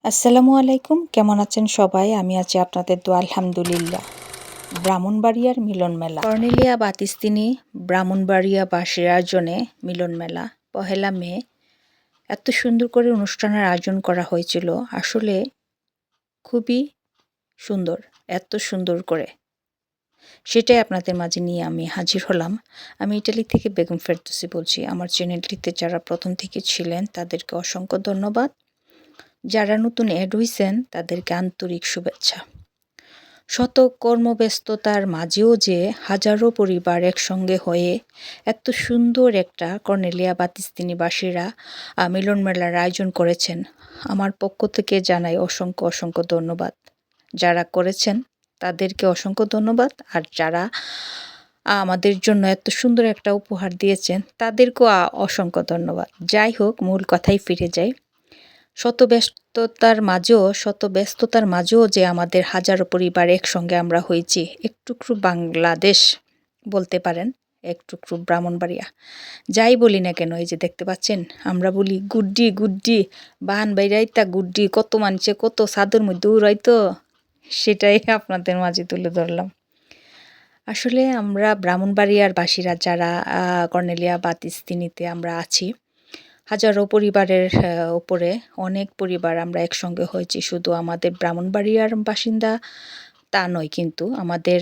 আসসালামু আলাইকুম, কেমন আছেন সবাই? আমি আছি আপনাদের দোয়া আলহামদুলিল্লাহ। ব্রাহ্মণবাড়িয়ার মিলন মেলা, কর্নেলিয়া বাতিস্তিনি ব্রাহ্মণবাড়িয়া বাসীর আয়োজনে মিলন মেলা ১লা মে এত সুন্দর করে অনুষ্ঠানের আয়োজন করা হয়েছিল। আসলে খুবই সুন্দর, এত সুন্দর করে সেটাই আপনাদের মাঝে নিয়ে আমি হাজির হলাম। আমি ইটালি থেকে বেগম ফেরদৌসী বলছি। আমার চ্যানেলটিতে যারা প্রথম থেকে ছিলেন তাদেরকে অসংখ্য ধন্যবাদ। যারা নতুন অ্যাড হইছেন তাদেরকে আন্তরিক শুভেচ্ছা। শত কর্মব্যস্ততার মাঝেও যে হাজারো পরিবার একসঙ্গে হয়ে এত সুন্দর একটা কর্নেলিয়া বাতিস্তিনিবাসীরা মিলন মেলার আয়োজন করেছেন, আমার পক্ষ থেকে জানাই অসংখ্য অসংখ্য ধন্যবাদ। যারা করেছেন তাদেরকে অসংখ্য ধন্যবাদ, আর যারা আমাদের জন্য এত সুন্দর একটা উপহার দিয়েছেন তাদেরকেও অসংখ্য ধন্যবাদ। যাই হোক, মূল কথায় ফিরে যাই। শত ব্যস্ততার মাঝেও যে আমাদের হাজারো পরিবার একসঙ্গে আমরা হয়েছি, একটুকরো বাংলাদেশ বলতে পারেন, একটুকরো ব্রাহ্মণবাড়িয়া, যাই বলি না কেন, এই যে দেখতে পাচ্ছেন আমরা বলি গুড্ডি গুড্ডি, বাহান বাইরাইতা গুড্ডি, কত মানুষে কত সাদের মধ্যে উড়াইতো, সেটাই আপনাদের মাঝে তুলে ধরলাম। আসলে আমরা ব্রাহ্মণবাড়িয়ার বাসীরা যারা কর্নেলিয়া বাতিস্তিনিতে আমরা আছি, হাজারো পরিবারের উপরে অনেক পরিবার আমরা একসঙ্গে হয়েছি। শুধু আমাদের ব্রাহ্মণবাড়িয়ার বাসিন্দা তা নয়, কিন্তু আমাদের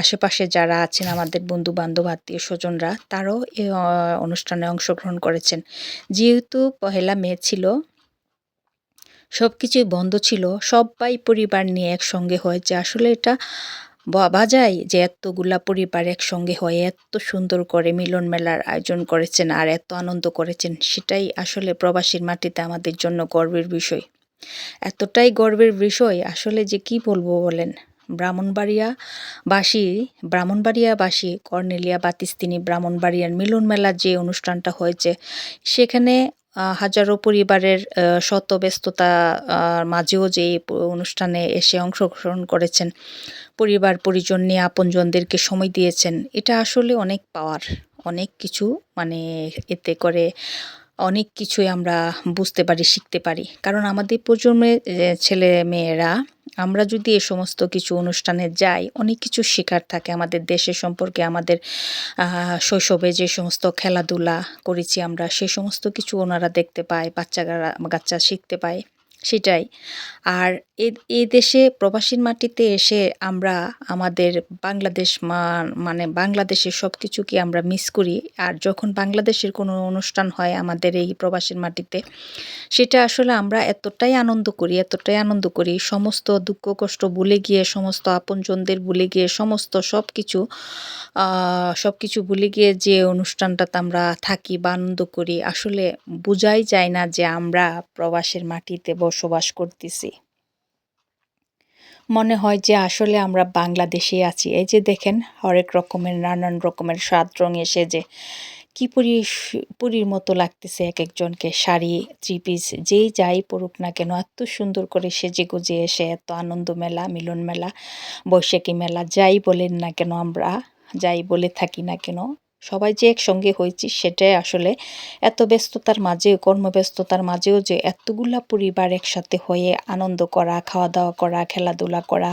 আশেপাশে যারা আছেন, আমাদের বন্ধু বান্ধব আত্মীয় স্বজনরা, তারাও এই অনুষ্ঠানে অংশগ্রহণ করেছেন। যেহেতু ১লা মে ছিল, সব কিছুই বন্ধ ছিল, সবাই পরিবার নিয়ে একসঙ্গে হয়েছে। আসলে এটা ভাবা যায় যে এতগুলা পরিবার একসঙ্গে হয়ে এত সুন্দর করে মিলন মেলার আয়োজন করেছেন আর এত আনন্দ করেছেন, সেটাই আসলে প্রবাসীর মাটিতে আমাদের জন্য গর্বের বিষয়। এতটাই গর্বের বিষয়, আসলে যে কি বলবো বলেন। ব্রাহ্মণবাড়িয়াবাসী কর্নেলিয়া বাতিস্তিনি ব্রাহ্মণবাড়িয়ার মিলন মেলার যে অনুষ্ঠানটা হয়েছে, সেখানে হাজারো পরিবারের শত ব্যস্ততা মাঝেও যে অনুষ্ঠানে এসে অংশগ্রহণ করেছেন, পরিবার পরিজন নিয়ে আপনজনদেরকে সময় দিয়েছেন, এটা আসলে অনেক পাওয়ার, অনেক কিছু, মানে এতে করে অনেক কিছুই আমরা বুঝতে পারি, শিখতে পারি। কারণ আমাদের প্রজন্মের ছেলে মেয়েরা, আমরা যদি এ সমস্ত কিছু অনুষ্ঠানে যাই, অনেক কিছু শেখার থাকে আমাদের দেশের সম্পর্কে, আমাদের শৈশবে যে সমস্ত খেলাধুলা করেছি আমরা, সে সমস্ত কিছু ওনারা দেখতে পায়, বাচ্চা শিখতে পায়, সেটাই। আর এই দেশে প্রবাসীর মাটিতে এসে আমরা আমাদের বাংলাদেশ মানে বাংলাদেশের সব কিছুকে আমরা মিস করি। আর যখন বাংলাদেশের কোনো অনুষ্ঠান হয় আমাদের এই প্রবাসীর মাটিতে, সেটা আসলে আমরা এতটাই আনন্দ করি, সমস্ত দুঃখ কষ্ট ভুলে গিয়ে, সমস্ত আপনজনদের ভুলে গিয়ে, সব কিছু ভুলে গিয়ে যে অনুষ্ঠানটাতে আমরা থাকি বা আনন্দ করি, আসলে বোঝাই যায় না যে আমরা প্রবাসের মাটিতে বসবাস করতেছি। মনে হয় যে আসলে আমরা বাংলাদেশে আছি। এই যে দেখেন, হরেক রকমের নানান রকমের সাত রঙে সেজে কি পরীর মতো লাগতেছে এক একজনকে। শাড়ি, থ্রি পিস, যেই যাই পরুক না কেন, এত সুন্দর করে সেজে গুজে এসে এত আনন্দ মেলা, মিলন মেলা, বৈশাখী মেলা, যাই বলেন না কেন, আমরা যাই বলে থাকি না কেন, সবাই যে একসঙ্গে হয়েছি, সেটাই আসলে এত ব্যস্ততার মাঝেও, কর্মব্যস্ততার মাঝেও যে এতগুলা পরিবার একসাথে হয়ে আনন্দ করা, খাওয়া দাওয়া করা, খেলাধুলা করা,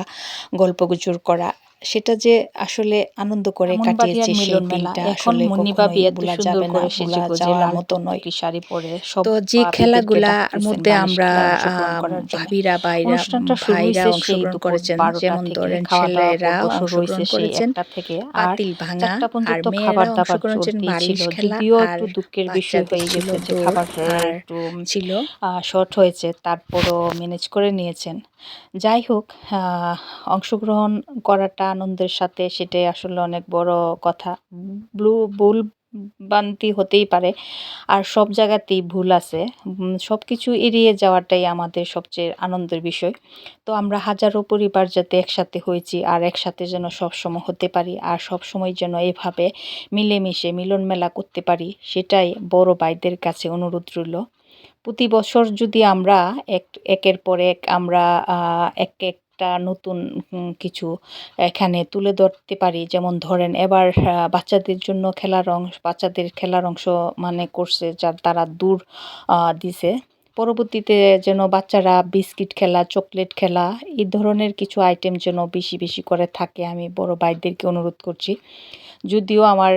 গল্পগুজব করা, সেটা যে আসলে আনন্দ করে কাটিয়েছে সেই দিনটা আসলে কখনোই ভোলা যাবে না, ভোলা যাওয়ার মতো নয়। শাড়ি পরে তো যে খেলাগুলার মধ্যে আমরা ভাবিরা বাইরা ভাইরা অংশগ্রহণ করেছেন, যেমন ধরেন ছেলেরা অংশগ্রহণ করেছেন পাতিল ভাঙা, আর মেয়েরা অংশগ্রহণ করেছেন বালিশ খেলা, আর দুঃখের বিষয় বাচ্চাদের হয়ে ছিল গেছে যে দৌড়, খাবার আর একটু ছিল শর্ট হয়েছে, তারপরও ম্যানেজ করে নিয়েছেন। যাই হোক, অংশগ্রহণ করাটা আনন্দের সাথে, সেটাই আসলে অনেক বড় কথা। ভুল ভ্রান্তি হতেই পারে, আর সব জায়গাতেই ভুল আছে। সব কিছু এড়িয়ে যাওয়াটাই আমাদের সবচেয়ে আনন্দের বিষয়। তো আমরা হাজারো পরিবার যাতে একসাথে হয়েছি, আর একসাথে যেন সবসময় হতে পারি, আর সবসময় যেন এভাবে মিলেমিশে মিলন মেলা করতে পারি, সেটাই বড় ভাইদের কাছে অনুরোধ রইল। প্রতি বছর যদি আমরা একের পর এক আমরা একটা নতুন কিছু এখানে তুলে ধরতে পারি, যেমন ধরেন এবার বাচ্চাদের খেলার অংশ মানে করছে, তারা দূর দিছে পরবর্তীতে যেন বাচ্চারা বিস্কিট খেলা, চকলেট খেলা এই ধরনের কিছু আইটেম যেন বেশি বেশি করে থাকে, আমি বড় ভাইদেরকে অনুরোধ করছি। যদিও আমার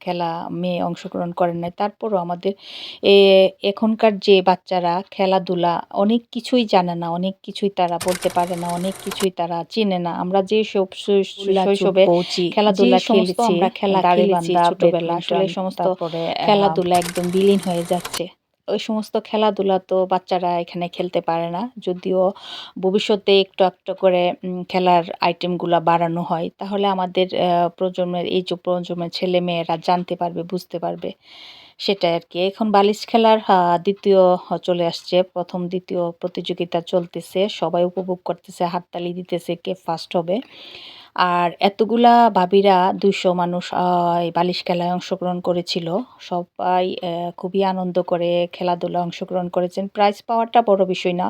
খেলা মেয়ে অংশগ্রহণ করেন নাই, তারপরও আমাদের এখনকার যে বাচ্চারা খেলাধুলা অনেক কিছুই জানে না, অনেক কিছুই তারা বলতে পারে না, অনেক কিছুই তারা চেনে না। আমরা যে সব শৈশবে খেলাধুলা খেলেছি, আমরা খেলা খেলেছি ছোটবেলা, আসলে এই সমস্ত খেলাধুলা একদম বিলীন হয়ে যাচ্ছে। ওই সমস্ত খেলাধুলা তো বাচ্চারা এখানে খেলতে পারে না। যদিও ভবিষ্যতে একটু একটু করে খেলার আইটেমগুলা বাড়ানো হয়, তাহলে আমাদের প্রজন্মের এই যে প্রজন্মের ছেলে মেয়েরা জানতে পারবে, বুঝতে পারবে, সেটাই আর কি। এখন বালিশ খেলার দ্বিতীয় চলে আসছে, প্রথম দ্বিতীয় প্রতিযোগিতা চলতেছে, সবাই উপভোগ করতেছে, হাততালি দিতেছে কে ফার্স্ট হবে। আর এতগুলা ভাবিরা 200 মানুষ এই বালিশ খেলায় অংশগ্রহণ করেছিল। সবাই খুবই আনন্দ করে খেলাধুলায় অংশগ্রহণ করেছেন। প্রাইজ পাওয়াটা বড় বিষয় না,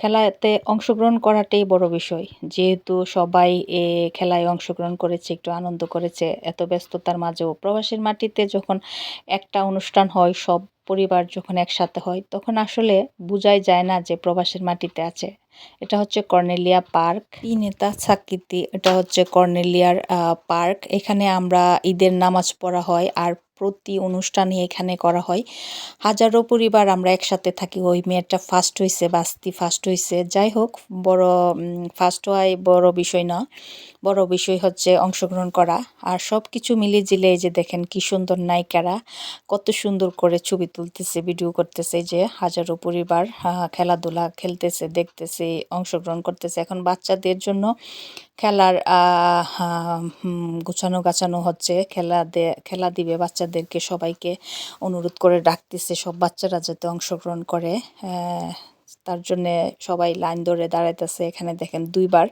খেলাতে অংশগ্রহণ করাটাই বড় বিষয়। যেহেতু সবাই খেলায় অংশগ্রহণ করেছে, একটু আনন্দ করেছে, এত ব্যস্ততার মাঝেও। প্রবাসের মাটিতে যখন একটা অনুষ্ঠান হয়, সব পরিবার যখন একসাথে হয়, তখন আসলে বোঝাই যায় না যে প্রবাসের মাটিতে আছে। এটা হচ্ছে কর্নেলিয়া পার্ক, নেতা সাকিতি। এটা হচ্ছে কর্নেলিয়ার পার্ক। এখানে আমরা ঈদের নামাজ পড়া হয়, আর প্রতি অনুষ্ঠানই এখানে করা হয়। হাজারো পরিবার আমরা একসাথে থাকি। ওই মেয়েটা ফার্স্ট হয়েছে, বাস্তি ফার্স্ট হয়েছে। যাই হোক, বড় ফার্স্ট হওয়াই বড় বিষয় না, বড় বিষয় হচ্ছে অংশগ্রহণ করা। আর সব কিছু মিলিয়ে জিলে এই যে দেখেন কি সুন্দর নায়িকারা কত সুন্দর করে ছবি তুলতেছে, ভিডিও করতেছে। যে হাজারো পরিবার খেলাধুলা খেলতেছে, দেখতেছে, অংশগ্রহণ করতেছে। এখন বাচ্চাদের জন্য খেলার গুছানো গাছানো হচ্ছে, খেলা দিবে বাচ্চাদেরকে, সবাইকে অনুরোধ করে ডাকতেছে সব বাচ্চারা যাতে অংশগ্রহণ করে। তার জন্যে সবাই লাইন ধরে দাঁড়াইতেছে। এখানে দেখেন 2 বার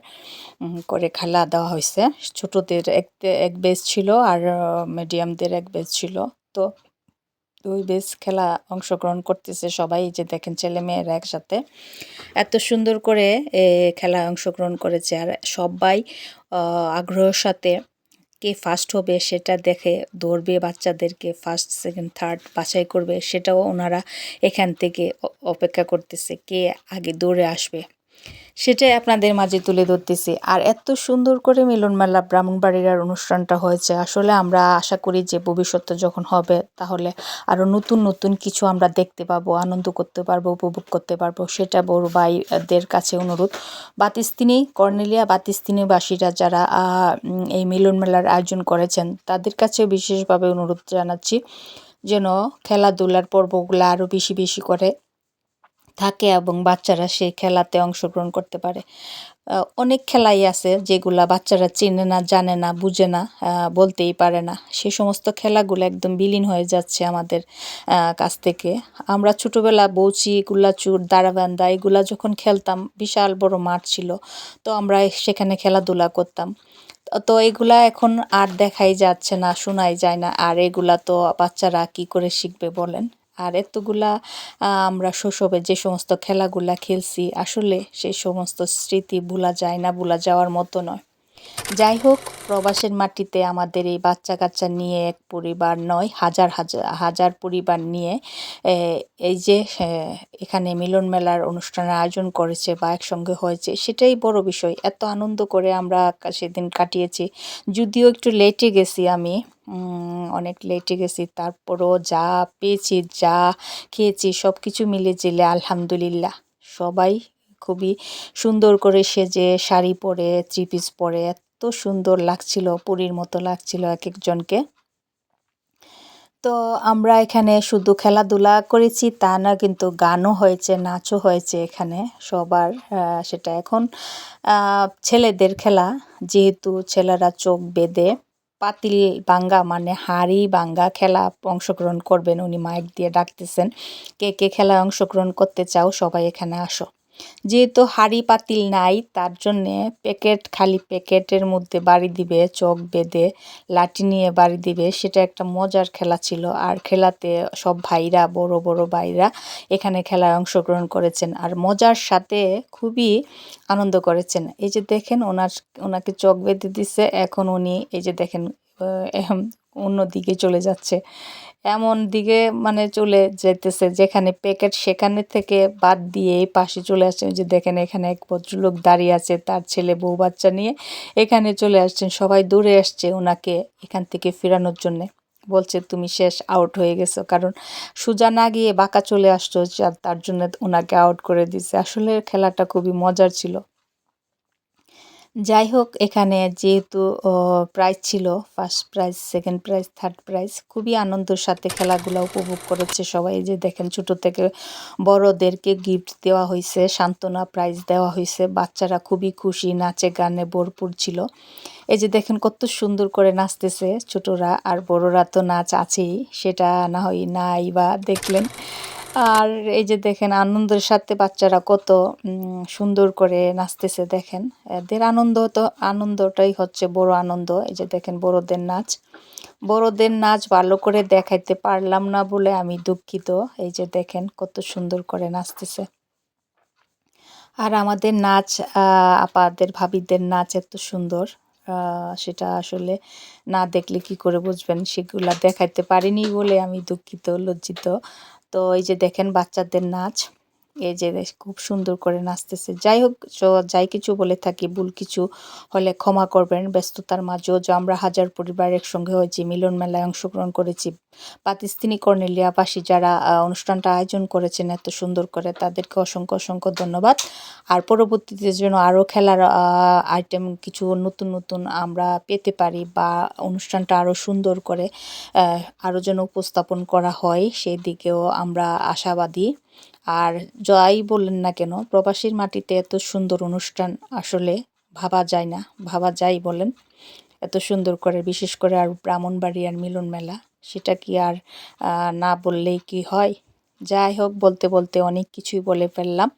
করে খেলা দেওয়া হয়েছে। ছোটদের এক বেচ ছিল, আর মিডিয়ামদের এক বেচ ছিল। তো 2 বেচ খেলা অংশগ্রহণ করতেছে সবাই। এই যে দেখেন ছেলেমেয়েরা একসাথে এত সুন্দর করে খেলায় অংশগ্রহণ করেছে, আর সবাই আগ্রহের সাথে কে ফার্স্ট হবে সেটা দেখে দৌড়বে, বাচ্চাদেরকে ফার্স্ট, সেকেন্ড, থার্ড বাছাই করবে, সেটাও ওনারা এখান থেকে অপেক্ষা করতেছে কে আগে দৌড়ে আসবে, সেটাই আপনাদের মাঝে তুলে ধরতেছি। আর এত সুন্দর করে মিলন মেলা ব্রাহ্মণবাড়িয়ার অনুষ্ঠানটা হয়েছে। আসলে আমরা আশা করি যে ভবিষ্যতে যখন হবে, তাহলে আরও নতুন নতুন কিছু আমরা দেখতে পাবো, আনন্দ করতে পারবো, উপভোগ করতে পারবো। সেটা বড় ভাইদের কাছে অনুরোধ। বাতিস্তিনি, কর্নেলিয়া বাতিস্তিনিবাসীরা যারা এই মিলন মেলার আয়োজন করেছেন, তাদের কাছে বিশেষভাবে অনুরোধ জানাচ্ছি যেন খেলাধুলার পর্বগুলো আরও বেশি বেশি করে থাকে এবং বাচ্চারা সেই খেলাতে অংশগ্রহণ করতে পারে। অনেক খেলাই আছে যেগুলা বাচ্চারা চেনে না, জানে না, বুঝে না, বলতেই পারে না। সে সমস্ত খেলাগুলো একদম বিলীন হয়ে যাচ্ছে আমাদের কাছ থেকে। আমরা ছোটোবেলা বউচি, কুল্লাচুর, দাঁড়াবান্ধা এগুলা যখন খেলতাম, বিশাল বড় মাঠ ছিল, তো আমরা সেখানে খেলাধুলা করতাম। তো এগুলা এখন আর দেখাই যাচ্ছে না, শোনাই যায় না। আর এগুলা তো বাচ্চারা কি করে শিখবে বলেন? আর এতগুলা আমরা শৈশবে যে সমস্ত খেলাগুলা খেলছি, আসলে সেই সমস্ত স্মৃতি ভোলা যায় না, ভোলা যাওয়ার মতো নয়। যাই হোক, প্রবাসের মাটিতে আমাদের এই বাচ্চা কাচ্চা নিয়ে এক পরিবার নয়, হাজার হাজার হাজার পরিবার নিয়ে এই যে এখানে মিলন মেলার অনুষ্ঠানের আয়োজন করেছে বা একসঙ্গে হয়েছে, সেটাই বড় বিষয়। এত আনন্দ করে আমরা সেদিন কাটিয়েছি। যদিও একটু লেটে গেছি আমি, অনেক লেটে গেছি, তারপরও যা পেয়েছি, যা খেয়েছি, সব কিছু মিলে জিলে আলহামদুলিল্লাহ। সবাই খুবই সুন্দর করে সেজে, শাড়ি পরে, 3 পিস পরে এত সুন্দর লাগছিল, পরীর মতো লাগছিল এক একজনকে। তো আমরা এখানে শুধু খেলাধুলা করেছি তা না, কিন্তু গানও হয়েছে, নাচও হয়েছে এখানে সবার। সেটা এখন ছেলেদের খেলা, যেহেতু ছেলেরা চোখ বেঁধে পাতিল ভাঙ্গা মানে হাঁড়ি ভাঙ্গা খেলা অংশগ্রহণ করবেন। উনি মাইক দিয়ে ডাকতেছেন, কে কে খেলায় অংশগ্রহণ করতে চাও সবাই এখানে আসো। যেহেতু হাঁড়ি পাতিল নাই, তার জন্যে খালি প্যাকেটের মধ্যে বাড়ি দিবে, চোখ বেঁধে লাঠি নিয়ে বাড়ি দিবে। সেটা একটা মজার খেলা ছিল। আর খেলাতে সব ভাইরা, বড় বড় ভাইরা এখানে খেলায় অংশগ্রহণ করেছেন, আর মজার সাথে খুবই আনন্দ করেছেন। এই যে দেখেন ওনাকে চোখ বেঁধে দিছে, এখন উনি এই যে দেখেন অন্যদিকে চলে যাচ্ছে, এমন দিকে মানে চলে যেতেছে যেখানে প্যাকেট সেখানে থেকে বাদ দিয়ে এই পাশে চলে আসছেন। যে দেখেন এখানে এক ভদ্রলোক দাঁড়িয়ে আছে, তার ছেলে বউ বাচ্চা নিয়ে এখানে চলে আসছেন। সবাই দূরে আসছে ওনাকে এখান থেকে ফেরানোর জন্যে, বলছে তুমি শেষ, আউট হয়ে গেছো। কারণ সোজা না গিয়ে বাঁকা চলে আসছো, তার জন্য ওনাকে আউট করে দিছে। আসলে খেলাটা খুবই মজার ছিল। যাই হোক, এখানে যেহেতু প্রাইজ ছিল, first prize, second prize, third prize, খুবই আনন্দের সাথে খেলাগুলো উপভোগ করেছে সবাই। এই যে দেখেন ছোট থেকে বড়দেরকে গিফট দেওয়া হয়েছে, সান্ত্বনা প্রাইজ দেওয়া হয়েছে। বাচ্চারা খুবই খুশি, নাচে গানে ভরপুর ছিল। এই যে দেখেন কত সুন্দর করে নাচতেছে ছোটরা, আর বড়রা তো নাচ আছেই, সেটা না হয় নাই বা দেখলেন। আর এই যে দেখেন আনন্দের সাথে বাচ্চারা কত সুন্দর করে নাচতেছে। দেখেন এদের আনন্দটাই হচ্ছে বড় আনন্দ। এই যে দেখেন বড়দের নাচ ভালো করে দেখাইতে পারলাম না বলে আমি দুঃখিত। এই যে দেখেন কত সুন্দর করে নাচতেছে। আর আমাদের নাচ, আপাদের ভাবিদের নাচ এত সুন্দর, সেটা আসলে না দেখলে কি করে বুঝবেন। সেগুলা দেখাইতে পারিনি বলে আমি দুঃখিত, লজ্জিত। তো এই যে দেখেন বাচ্চাদের নাচ, এই যে খুব সুন্দর করে নাচতেছে। যাই হোক, যাই কিছু বলে থাকি, ভুল কিছু হলে ক্ষমা করবেন। ব্যস্ততার মাঝেও যে আমরা হাজার পরিবার একসঙ্গে হয়েছি, মিলন মেলায় অংশগ্রহণ করেছি, পাতিস্তিনি কর্নেলিয়াবাসী যারা অনুষ্ঠানটা আয়োজন করেছেন এত সুন্দর করে, তাদেরকে অসংখ্য অসংখ্য ধন্যবাদ। আর পরবর্তীতে যেন আরও খেলার আইটেম কিছু নতুন নতুন আমরা পেতে পারি, বা অনুষ্ঠানটা আরও সুন্দর করে আরও যেন উপস্থাপন করা হয়, সেই দিকেও আমরা আশাবাদী। আর যাই বললেন না কেন, প্রবাসীর মাটিতে এত সুন্দর অনুষ্ঠান আসলে ভাবা যায় না, ভাবা যায় বলেন এত সুন্দর করে, বিশেষ করে আর ব্রাহ্মণবাড়িয়ার মিলন মেলা, সেটা কি আর না বললেই কি হয়। যাই হোক, বলতে বলতে অনেক কিছুই বলে ফেললাম।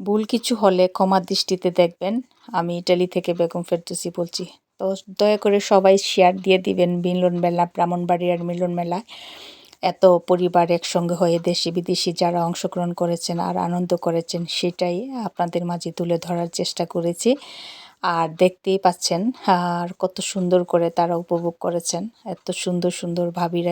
ভুল কিছু হলে ক্ষমা দৃষ্টিতে দেখবেন। আমি ইটালি থেকে বেগম ফেরদৌসী বলছি। তো দয়া করে সবাই শেয়ার দিয়ে দিবেন মিলন মেলা, ব্রাহ্মণবাড়িয়ার মিলন মেলা। এত পরিবার একসঙ্গে হয়ে দেশি বিদেশি যারা অংশগ্রহণ করেছেন আর আনন্দ করেছেন, সেটাই আপনাদের মাঝে তুলে ধরার চেষ্টা করেছি। আর দেখতেই পাচ্ছেন আর কত সুন্দর করে তারা উপভোগ করেছেন, এত সুন্দর সুন্দর ভাবিরা।